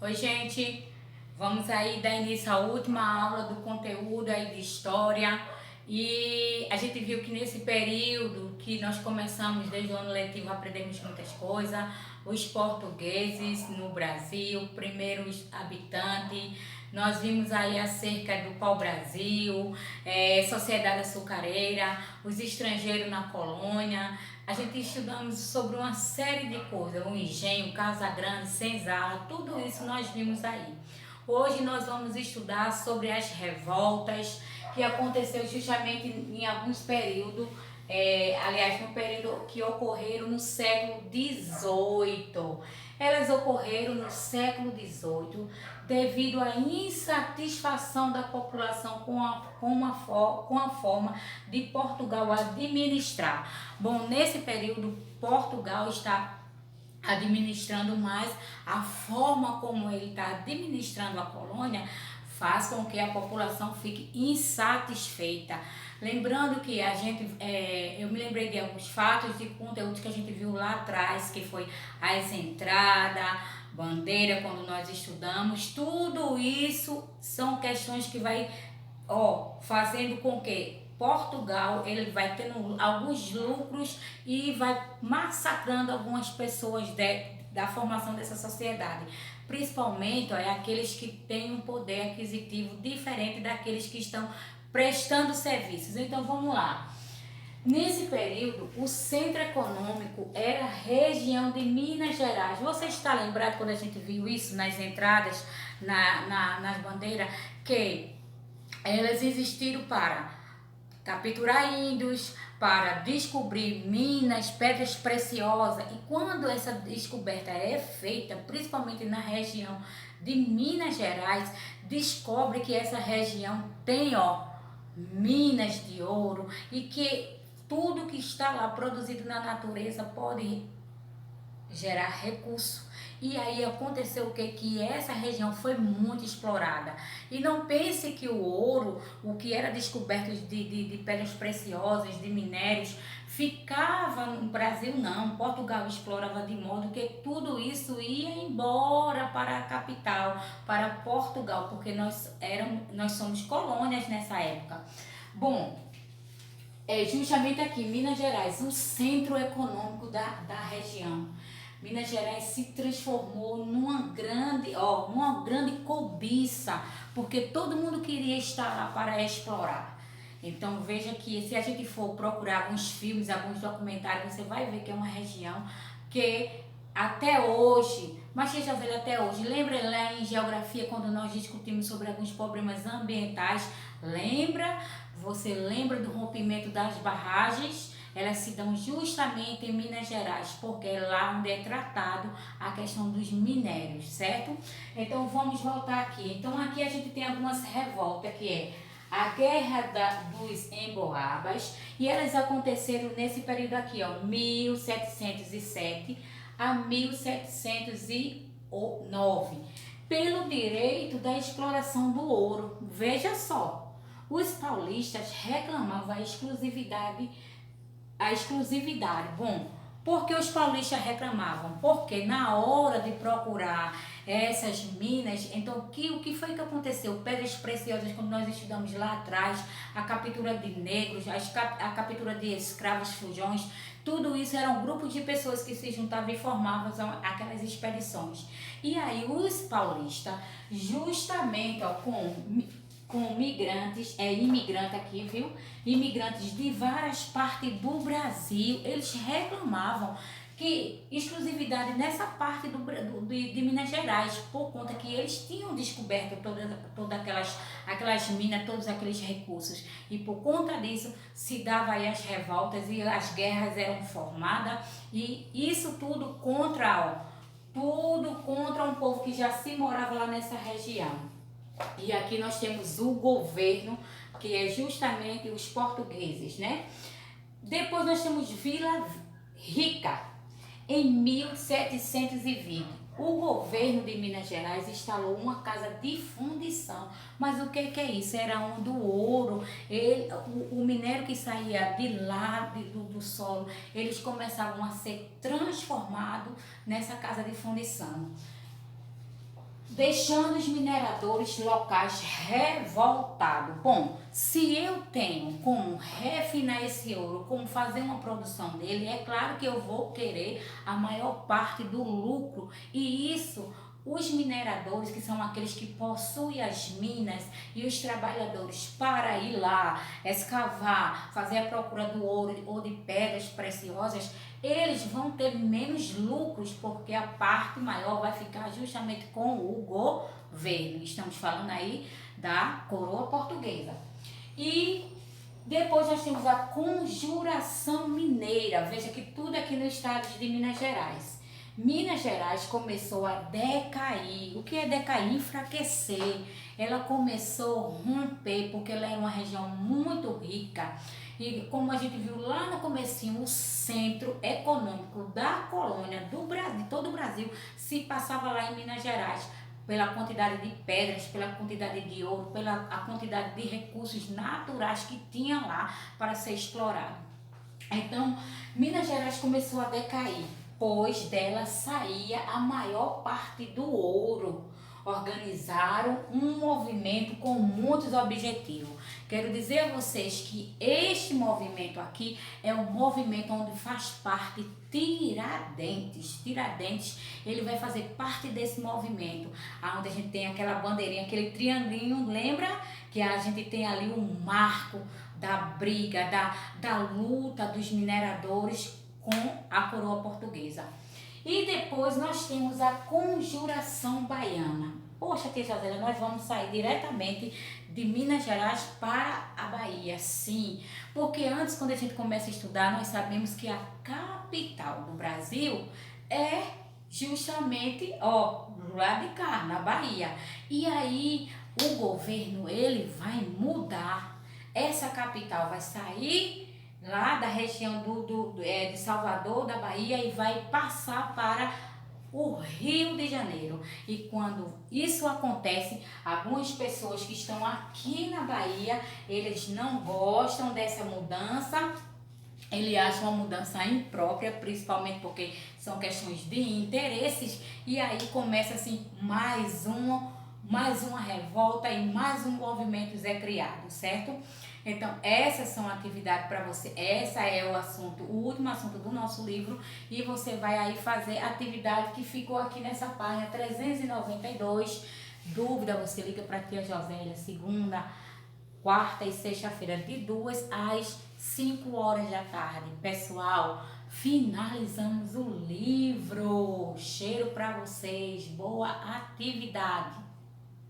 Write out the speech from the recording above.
Oi, gente, vamos aí dar início à última aula do conteúdo aí de história. E a gente viu que nesse período que nós começamos desde o ano letivo aprendemos muitas coisas. Os portugueses no Brasil, primeiros habitantes, nós vimos aí acerca do pau-brasil, sociedade açucareira, os estrangeiros na colônia. A gente estudamos sobre uma série de coisas, o engenho, Casa Grande, Senzala, tudo isso nós vimos aí. Hoje nós vamos estudar sobre as revoltas que aconteceu justamente em alguns períodos, aliás, no período que ocorreram no século XVIII. Elas ocorreram no século XVIII devido à insatisfação da população com a forma de Portugal administrar. Bom, nesse período, Portugal está administrando mais, a forma como ele está administrando a colônia faz com que a população fique insatisfeita. Lembrando que eu me lembrei de alguns fatos de conteúdos que a gente viu lá atrás, que foi as entradas, bandeira, quando nós estudamos, tudo isso são questões que vai fazendo com que Portugal ele vai tendo alguns lucros e vai massacrando algumas pessoas da formação dessa sociedade. Principalmente aqueles que têm um poder aquisitivo diferente daqueles que estão prestando serviços. Então vamos lá. Nesse período, o centro econômico era a região de Minas Gerais. Você está lembrado quando a gente viu isso nas entradas, nas bandeiras, que elas existiram para capturar índios, para descobrir minas, pedras preciosas. E quando essa descoberta é feita, principalmente na região de Minas Gerais, descobre que essa região tem minas de ouro e que tudo que está lá produzido na natureza pode gerar recurso. E aí aconteceu o que? Que essa região foi muito explorada. E não pense que o ouro, o que era descoberto de pedras preciosas, de minérios, ficava no Brasil, não. Portugal explorava de modo que tudo isso ia embora para a capital, para Portugal, porque nós somos colônias nessa época. Bom, é justamente aqui, Minas Gerais, o centro econômico da região. Minas Gerais se transformou numa grande cobiça, porque todo mundo queria estar lá para explorar. Então veja que se a gente for procurar alguns filmes, alguns documentários, você vai ver que é uma região que até hoje, mas que já veio até hoje. Lembra lá em geografia quando nós discutimos sobre alguns problemas ambientais? Lembra? Você lembra do rompimento das barragens? Elas se dão justamente em Minas Gerais, porque é lá onde é tratado a questão dos minérios, certo? Então vamos voltar aqui. Então aqui a gente tem algumas revoltas, que é a Guerra dos Emboabas, e elas aconteceram nesse período aqui, 1707 a 1709, pelo direito da exploração do ouro. Veja só, os paulistas reclamavam a exclusividade. Bom, por que os paulistas reclamavam? Porque na hora de procurar essas minas, então o que foi que aconteceu? Pedras preciosas, quando nós estudamos lá atrás, a captura de negros, a captura de escravos fujões, tudo isso era um grupo de pessoas que se juntavam e formavam aquelas expedições. E aí os paulistas, justamente com migrantes, imigrante aqui, viu? Imigrantes de várias partes do Brasil, eles reclamavam que exclusividade nessa parte de Minas Gerais, por conta que eles tinham descoberto todas aquelas minas, todos aqueles recursos. E por conta disso se dava aí as revoltas e as guerras eram formadas, e isso tudo contra um povo que já se morava lá nessa região. E aqui nós temos o governo, que é justamente os portugueses, né? Depois nós temos Vila Rica, em 1720. O governo de Minas Gerais instalou uma casa de fundição. Mas o que é isso? Era onde o ouro, o minério que saía de lá, do solo, eles começavam a ser transformados nessa casa de fundição. deixando os mineradores locais revoltados. Bom, se eu tenho como refinar esse ouro, como fazer uma produção dele, é claro que eu vou querer a maior parte do lucro, e isso os mineradores, que são aqueles que possuem as minas, e os trabalhadores para ir lá escavar, fazer a procura do ouro ou de pedras preciosas, eles vão ter menos lucros, porque a parte maior vai ficar justamente com o governo. Estamos falando aí da coroa portuguesa. E depois nós temos a conjuração mineira. Veja que tudo aqui no estado de Minas Gerais. Minas Gerais começou a decair. O que é decair? Enfraquecer. Ela começou a romper, porque ela era uma região muito rica. E como a gente viu lá no comecinho, o centro econômico da colônia do Brasil, de todo o Brasil, se passava lá em Minas Gerais, pela quantidade de pedras, pela quantidade de ouro, pela a quantidade de recursos naturais que tinha lá para ser explorado. Então, Minas Gerais começou a decair, pois dela saía a maior parte do ouro. Organizaram um movimento com muitos objetivos. Quero dizer a vocês que este movimento aqui é um movimento onde faz parte Tiradentes. Tiradentes, ele vai fazer parte desse movimento, onde a gente tem aquela bandeirinha, aquele triangulinho, lembra? Que a gente tem ali um marco da briga, da luta dos mineradores com a coroa portuguesa. E depois nós temos a conjuração baiana. Poxa, tia Josélia, nós vamos sair diretamente de Minas Gerais para a Bahia, sim. Porque antes, quando a gente começa a estudar, nós sabemos que a capital do Brasil é justamente, lá de cá, na Bahia. E aí, o governo, ele vai mudar. Essa capital vai sair lá da região de Salvador, da Bahia, e vai passar para o Rio de Janeiro. E quando isso acontece, algumas pessoas que estão aqui na Bahia, eles não gostam dessa mudança. Ele acha uma mudança imprópria, principalmente porque são questões de interesses, e aí começa assim mais uma revolta e mais um movimento é criado, certo? Então, essas são atividades para você. Essa é o último assunto do nosso livro, e você vai aí fazer a atividade que ficou aqui nessa página 392. Dúvida, você liga para a tia Josélia, segunda, quarta e sexta-feira, de 2 às 5 horas da tarde. Pessoal, finalizamos o livro. Cheiro para vocês. Boa atividade.